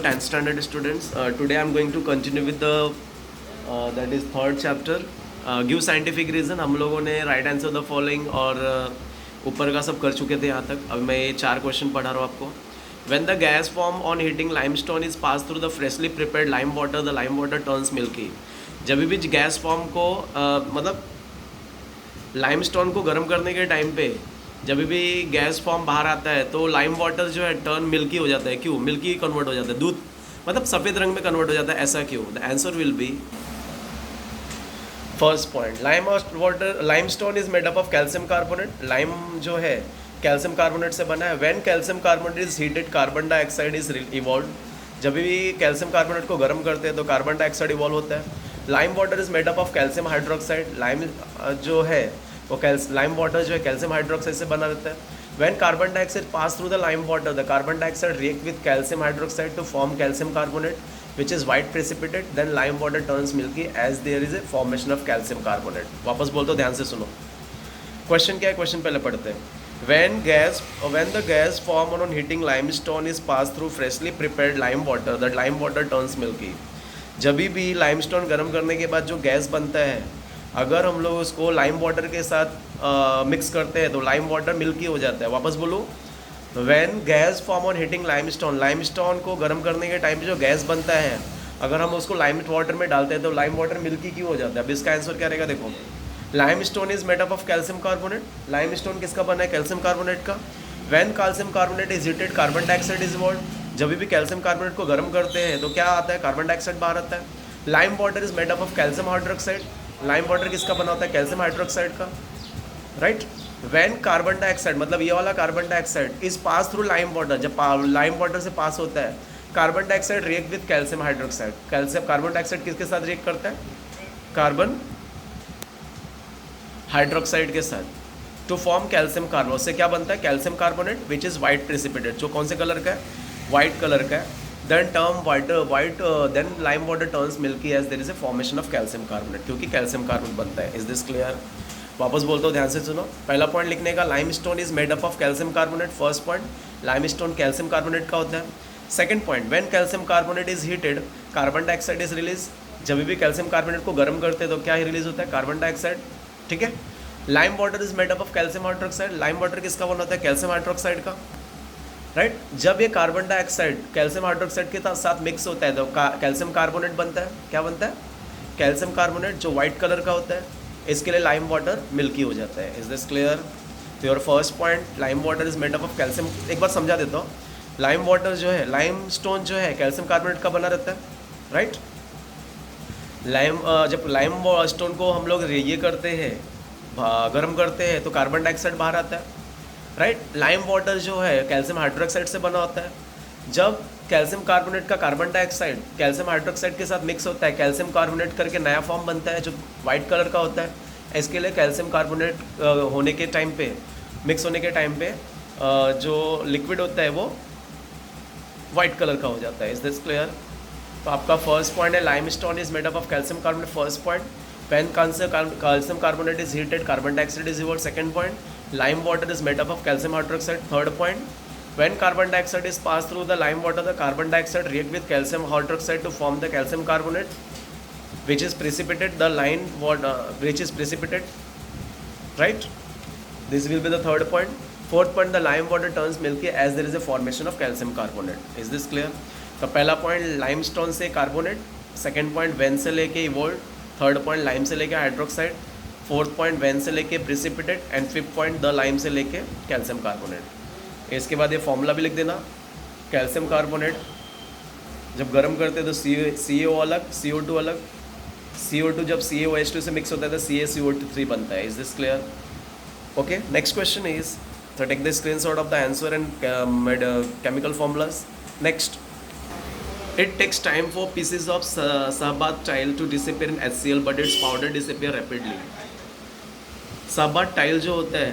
10th standard students. Today I'm going to continue with the that is third chapter. Give scientific reason. हम लोगों ने right answer the following और ऊपर का सब कर चुके थे यहाँ तक. अब मैं ये 4 क्वेश्चन पढ़ा रहा हूँ आपको. When the gas form on heating limestone is passed through the freshly prepared lime water, the lime water turns milky. जब भी गैस फॉर्म को मतलब लाइमस्टोन को गर्म करने के टाइम पे जब भी गैस फॉर्म बाहर आता है तो लाइम वाटर जो है टर्न मिल्की हो जाता है. क्यों? मिल्की कन्वर्ट हो जाता है, दूध मतलब सफ़ेद रंग में कन्वर्ट हो जाता है. ऐसा क्यों? The answer will be first point, limestone is made up of calcium carbonate. Lime जो है कैल्शियम कार्बोनेट से बना है. When calcium carbonate is heated carbon dioxide is evolve. जब भी कैल्शियम कार्बोनेट को गर्म करते हैं तो कार्बन डाइऑक्साइड इवॉल्व होता है. Lime water is made up of calcium hydroxide. Lime जो है वो लाइम वाटर जो है कैल्शियम हाइड्रोक्साइड से बना रहता है. When carbon dioxide pass through the lime water, the carbon dioxide react with calcium hydroxide to form calcium carbonate which is white precipitate. Then lime water turns milky as there is a formation of calcium carbonate. वापस बोल दो, ध्यान से सुनो. Question क्या है? Question पहले पढ़ते हैं. when the gas form on heating limestone is passed through freshly prepared lime water, the lime water turns milky. जब भी लाइमस्टोन गर्म करने के बाद जो गैस बनता है, अगर हम लोग उसको लाइम वाटर के साथ मिक्स करते हैं तो लाइम वाटर मिल्की हो जाता है. वापस बोलो, when gas form on heating limestone, limestone को गर्म करने के टाइम पे जो गैस बनता है, अगर हम उसको लाइम वाटर में डालते हैं तो लाइम वाटर मिल्की क्यों हो जाता है? अब इसका आंसर क्या रहेगा? देखो, limestone is made up of calcium carbonate. Limestone किसका बना है? कैल्शियम कार्बोनेट का. When calcium carbonate is heated carbon dioxide is evolve. जब भी कैल्शियम कार्बोनेट को गर्म करते हैं तो क्या आता है? कार्बन डाइऑक्साइड बाहर आता है. Lime water is made up of calcium hydroxide. Lime water किसका बना होता है? कैल्शियम हाइड्रोक्साइड का, राइट. व्हेन कार्बन डाइऑक्साइड मतलब ये वाला carbon dioxide is pass through lime water, जब लाइम वाटर से पास होता है carbon dioxide react with calcium hydroxide. Calcium carbon dioxide किसके साथ रिएक्ट करता है? कार्बन हाइड्रोक्साइड के साथ टू फॉर्म कैल्शियम कार्बोनेट. से क्या बनता है? Calcium carbonate which is white precipitate. जो कौन से कलर का है? वाइट कलर का है. Then then lime water turns milky as there is a formation of calcium carbonate, क्योंकि कैल्शियम कार्बोनेट बनता है. Is this clear? वापस बोलते हो, ध्यान से सुनो. पहला पॉइंट लिखने का, limestone is made up of calcium carbonate. First point, limestone calcium carbonate का होता है. Second point, when calcium carbonate is heated carbon dioxide is release. जब भी कैल्शियम कार्बोनेट को गर्म करते हैं तो क्या रिलीज होता है? Carbon dioxide. ठीक है. Lime water is made up of calcium hydroxide. Lime water किसका बना होता है? कैल्शियम हाइड्रोक्साइड का, राइट. जब ये कार्बन डाइऑक्साइड कैल्शियम हाइड्रोक्साइड के साथ मिक्स होता है तो कैल्शियम कार्बोनेट बनता है. क्या बनता है? कैल्शियम कार्बोनेट, जो वाइट कलर का होता है. इसके लिए लाइम वाटर मिल्की हो जाता है. Is this clear? तो your first point, lime water is made up of calcium. एक बार समझा देता हूँ. लाइम वाटर जो है, लाइम स्टोन जो है कैल्शियम कार्बोनेट का बना रहता है, राइट. जब लाइम स्टोन को हम लोग ये करते हैं, गर्म करते हैं तो कार्बन डाइऑक्साइड बाहर आता है, राइट. लाइम वाटर जो है कैल्शियम हाइड्रोक्साइड से बना होता है. जब कैल्शियम कार्बोनेट का कार्बन डाइऑक्साइड कैल्शियम हाइड्रोक्साइड के साथ मिक्स होता है, कैल्शियम कार्बोनेट करके नया फॉर्म बनता है जो वाइट कलर का होता है. इसके लिए कैल्शियम कार्बोनेट होने के टाइम पे, मिक्स होने के टाइम पे जो लिक्विड होता है वो वाइट कलर का हो जाता है. Is this clear? तो आपका फर्स्ट पॉइंट है, limestone is made up of calcium carbonate. First point, when calcium carbonate is heated carbon dioxide is evolved. Second point, lime water is made up of calcium hydroxide. Third point, when carbon dioxide is passed through the lime water, the carbon dioxide react with calcium hydroxide to form the calcium carbonate which is precipitate. The lime water which is precipitate, right. This will be the third point. Fourth point, the lime water turns milky as there is a formation of calcium carbonate. Is this clear? तो पहला point limestone से carbonate. Second point when से लेके evolve. Third point lime से लेके hydroxide. Fourth point when से लेके precipitate. And fifth point the lime से लेके कैल्शियम कार्बोनेट. इसके बाद ये फॉर्मूला भी लिख देना. कैल्शियम कार्बोनेट जब गर्म करते हैं तो CO अलग, CO2 अलग. CO2 जब CaOH2 से मिक्स होता है तो CaCO3 बनता है. Is this clear? Okay. Next question is, so take the screenshot of the answer and chemical formulas. Next, it takes time for pieces of Sabat tile to disappear in HCl, but its powder disappear rapidly. Sabat tile जो होता है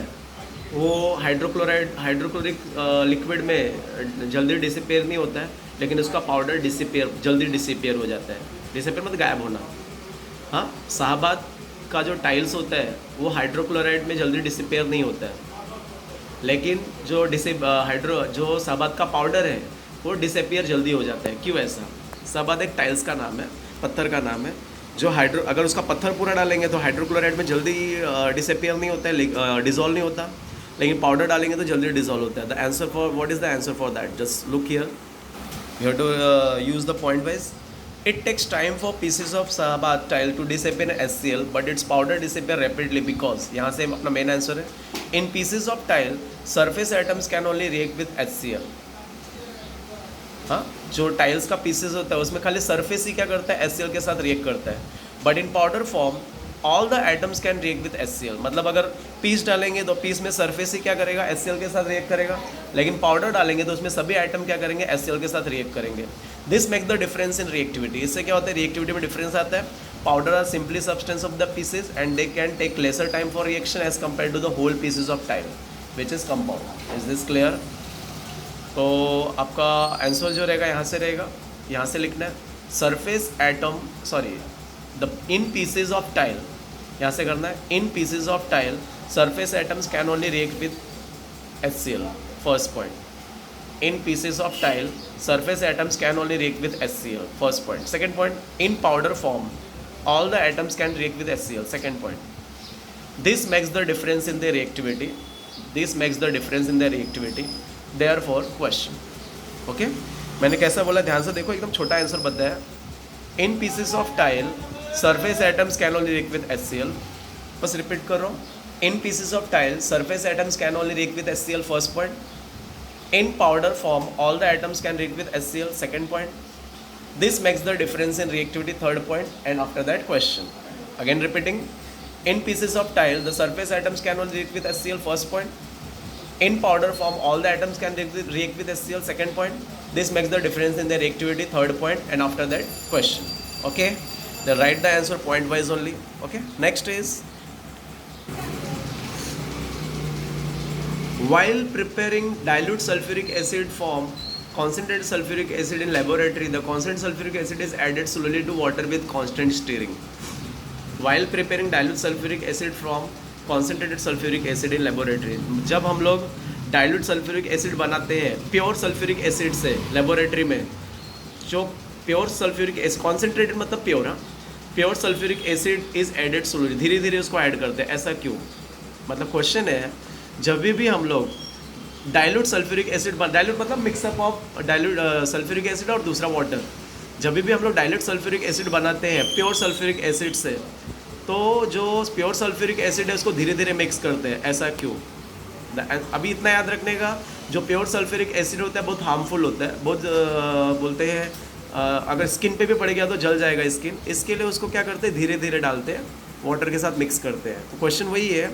वो hydrochloric liquid में जल्दी disappear नहीं होता है, लेकिन उसका पाउडर जल्दी डिसिपेयर हो जाता है. डिसिपेयर मतलब गायब होना. हाँ, साहबात का जो टाइल्स होता है वो हाइड्रोक्लोराइड में जल्दी डिसिपेयर नहीं होता है, लेकिन जो साहबात का पाउडर है वो डिसअपियर जल्दी हो जाता है। क्यों ऐसा? सब बात एक टाइल्स का नाम है, पत्थर का नाम है, जो अगर उसका पत्थर पूरा डालेंगे तो हाइड्रोक्लोराइड में जल्दी डिसअपियर नहीं होता है, डिजोल्व नहीं होता, लेकिन पाउडर डालेंगे तो जल्दी डिजोल्व होता है। The answer for what is the answer for that? Just look here, you have to use the point wise. It takes time for pieces of Sahabat tile to disappear in HCl, but its powder disappear rapidly because यहाँ से अपना main answer है, in pieces of tile surface atoms can only react with HCl। हाँ, जो tiles का pieces होता है उसमें खाली सरफेस ही क्या करता है, HCl के साथ रिएक्ट करता है, but in powder form all the atoms can react with HCl। मतलब अगर पीस डालेंगे तो पीस में सरफेस ही क्या करेगा, HCl के साथ रिएक्ट करेगा, लेकिन पाउडर डालेंगे तो उसमें सभी आइटम क्या करेंगे, HCl के साथ रिएक्ट करेंगे। This make the difference in reactivity. इससे क्या होता है, रिएक्टिविटी में डिफरेंस आता है। Powder are simply substance of the pieces and they can take lesser time for reaction as compare to the whole pieces of tile which is compound. Is this clear? तो आपका answer जो रहेगा यहाँ से रहेगा, यहाँ से लिखना है surface atom, sorry the in pieces of tile, यहाँ से करना है in pieces of tile surface atoms can only react with HCl। First point, in pieces of tile surface atoms can only react with HCl, first point. Second point, in powder form all the atoms can react with HCl, second point. This makes the difference in their reactivity, this makes the difference in their reactivity, therefore question। okay? मैंने कैसा बोला ध्यान से देखो, एकदम छोटा answer बताया। in pieces of tile surface atoms can only react with HCl, बस रिपीट कर रहा हूँ, in pieces of tile surface atoms can only react with HCl, first point. In powder form all the atoms can react with HCl, second point. This makes the difference in reactivity, third point. And after that question, again repeating, in pieces of tile the surface atoms can only react with HCl, first point. In powder form all the atoms can react with HCl, second point. This makes the difference in their reactivity, third point. And after that question, okay, then write the answer point wise only. Okay, next is, while preparing dilute sulfuric acid from concentrated sulfuric acid in laboratory, the concentrated sulfuric acid is added slowly to water with constant stirring. While preparing dilute sulfuric acid from concentrated sulfuric acid in laboratory, जब हम लोग dilute sulfuric acid बनाते हैं pure sulphuric acid से laboratory में, जो pure sulphuric acid, concentrated मतलब pure, हाँ, pure sulphuric acid is added slowly, धीरे धीरे उसको ऐड करते हैं। ऐसा क्यों? मतलब क्वेश्चन है, जब भी हम लोग डाइल्यूट सल्फ्यूरिक एसिड, डाइल्यूट मतलब mix up of dilute sulphuric acid और दूसरा वाटर, जब भी हम लोग डाइल्यूट सल्फ्यूरिक एसिड बनाते हैं प्योर सल्फ्यूरिक एसिड से, तो जो प्योर सल्फ्यूरिक एसिड है उसको धीरे धीरे मिक्स करते हैं। ऐसा क्यों? अभी इतना याद रखने का, जो प्योर सल्फ्यूरिक एसिड होता है बहुत हार्मफुल होता है, बहुत बोलते हैं अगर स्किन पे भी पड़ गया तो जल जाएगा स्किन, इसके लिए उसको क्या करते हैं, धीरे धीरे डालते हैं, वाटर के साथ मिक्स करते हैं। तो क्वेश्चन वही है,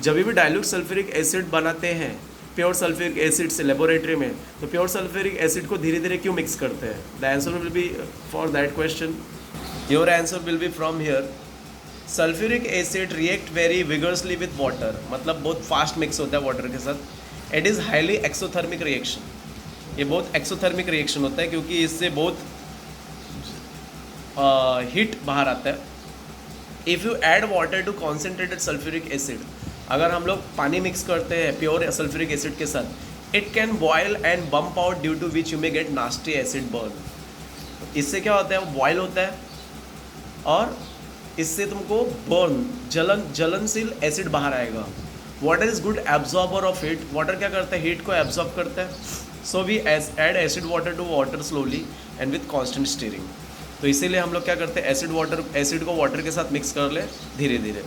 जब भी डाइल्यूट सल्फ्यूरिक एसिड बनाते हैं प्योर सल्फ्यूरिक एसिड से लेबोरेटरी में, तो प्योर सल्फ्यूरिक एसिड को धीरे धीरे क्यों मिक्स करते हैं? The answer will be for that question, your answer will be from here, sulphuric acid react very vigorously with water, मतलब बहुत फास्ट मिक्स होता है वाटर के साथ। It is highly exothermic reaction, ये बहुत एक्सोथर्मिक रिएक्शन होता है क्योंकि इससे बहुत हीट बाहर आता है। If you add water to concentrated sulphuric acid, अगर हम लोग पानी मिक्स करते हैं प्योर सल्फ्यूरिक एसिड के साथ, it can boil and bump out due to which you may get nasty acid burn. इससे क्या होता है, बॉयल होता है और इससे तुमको बर्न, जलनशील एसिड बाहर आएगा। Water is good absorber of heat, water क्या करता है, हीट को एब्जॉर्ब करता है। So we add acid water to water slowly and with constant stirring. तो इसीलिए हम लोग क्या करते हैं, एसिड को वाटर के साथ मिक्स कर ले धीरे धीरे,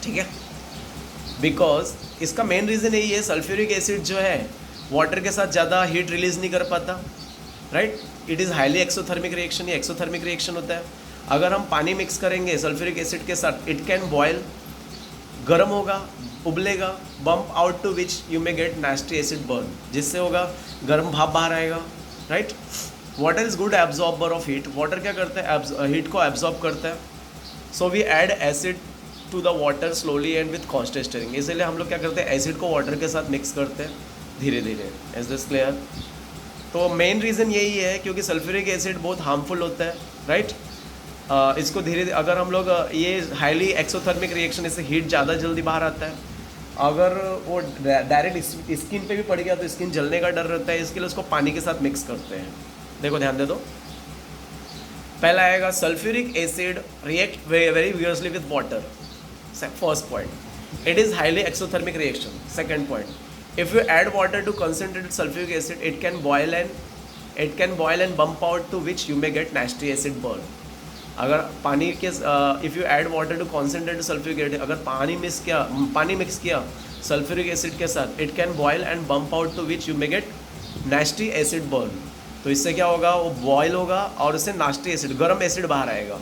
ठीक है। बिकॉज इसका मेन रीज़न यही है, सल्फ्यूरिक एसिड जो है वाटर के साथ ज़्यादा हीट रिलीज नहीं कर पाता, right. It is highly exothermic reaction, ये एक्सोथर्मिक रिएक्शन होता है। अगर हम पानी मिक्स करेंगे सल्फ्यूरिक एसिड के साथ, इट कैन बॉयल, गर्म होगा, उबलेगा, bump out to which you may get nasty acid burn, जिससे होगा गर्म भाप बाहर आएगा, right. Water is good absorber of heat, water क्या करता है, हीट को एब्जॉर्ब करता है। So we add acid to the water slowly and with constant stirring, इसीलिए हम लोग क्या करते हैं, एसिड को वाटर के साथ मिक्स करते हैं धीरे धीरे। Is this clear? तो मेन रीज़न यही है क्योंकि सल्फ्यूरिक एसिड बहुत हार्मफुल होता है, राइट। इसको धीरे, अगर हम लोग ये हाईली एक्सोथर्मिक रिएक्शन, इससे हीट ज़्यादा जल्दी बाहर आता है, अगर वो डायरेक्ट स्किन पे भी पड़ गया तो स्किन जलने का डर रहता है, इसके लिए उसको पानी के साथ मिक्स करते हैं। देखो ध्यान दे दो, पहला आएगा sulphuric acid react very vigorously with water, first point, it is highly exothermic reaction. Second point, if you add water to concentrated sulfuric acid, it can boil and bump out, to which you may get nasty acid burn. अगर पानी के if you add water to concentrated sulphuric acid, अगर पानी mix किया sulphuric acid के साथ, it can boil and bump out, to which you may get nasty acid burn. तो इससे क्या होगा, वो बॉयल होगा और उससे नास्टी एसिड, गर्म एसिड बाहर आएगा।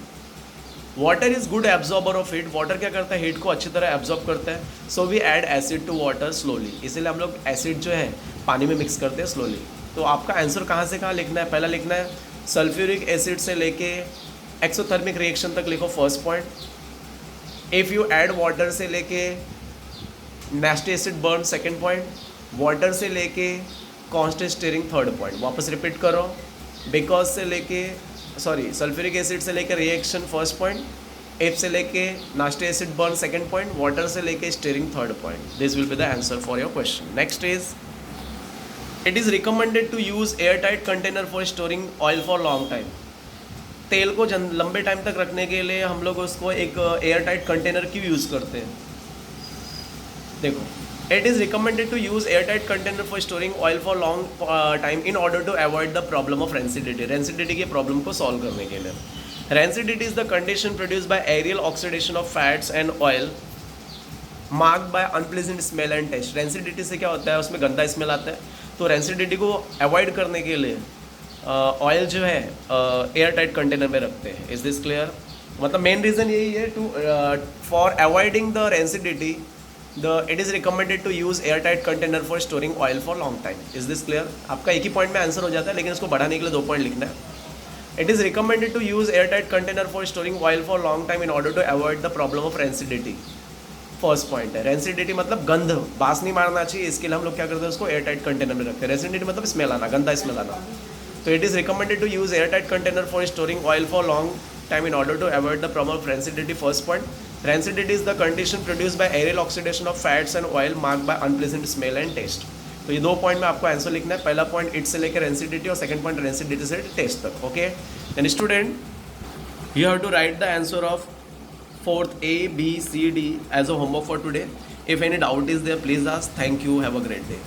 Water is good absorber of heat, water क्या करता है, हीट को अच्छी तरह एब्जॉर्ब करता है। So we add acid to water slowly, इसीलिए हम लोग एसिड जो है पानी में मिक्स करते हैं स्लोली। तो आपका आंसर कहाँ से कहाँ लिखना है, पहला लिखना है सल्फ्यूरिक एसिड से लेके एक्सोथर्मिक रिएक्शन तक लिखो, first point. If you add water से लेके nasty acid burn, second point. Water से लेके कांस्टेंट स्टीयरिंग, थर्ड पॉइंट। वापस रिपीट करो, बिकॉज से लेके सल्फ्यूरिक एसिड से लेकर रिएक्शन, फर्स्ट पॉइंट। एफ से लेके nasty acid burn, second point. Water से लेके stirring, third point. This will be the answer for your question. Next is, it is recommended to use air tight container for storing oil for long time. तेल को लंबे time तक रखने के लिए हम लोग उसको एक एयर टाइट कंटेनर क्यों यूज़ करते हैं, देखो, it is recommended to use airtight container for storing oil for long time in order to avoid the problem of rancidity. Rancidity के प्रॉब्लम को सॉल्व करने के लिए। Rancidity is the condition produced by aerial oxidation of fats and oil marked by unpleasant smell and taste. Rancidity से क्या होता है, उसमें गंदा स्मेल आता है। तो rancidity को अवॉइड करने के लिए ऑयल जो है एयर टाइट कंटेनर में रखते हैं। Is this clear? मतलब मेन रीज़न यही है, to for avoiding the rancidity it is recommended to use airtight container for storing oil for long time. Is this clear? आपका एक ही पॉइंट में आंसर हो जाता है, लेकिन इसको बढ़ाने के लिए 2 पॉइंट लिखना है। It is recommended to use airtight container for storing oil for long time in order to avoid the problem of rancidity. First point है, rancidity मतलब गंध, बास नहीं मारना चाहिए, इसके लिए हम लोग क्या करते हैं, उसको एयरटाइट कंटेनर में रखते हैं। rancidity मतलब स्मेल आना, गंदा स्मेल आना। तो it is recommended to use airtight container for storing oil for long time in order to avoid the problem of rancidity. First point, rancidity is the condition produced by aerial oxidation of fats and oil marked by unpleasant smell and taste. तो ये 2 point में आपको answer लिखना है। पहला point it से लेकर rancidity और सेकंड पॉइंट rancidity से टेस्ट तक। Okay, then student you have to write the answer of 4th A, B, C, D as a homework for today. If any doubt is there, please ask. Thank you. Have a great day.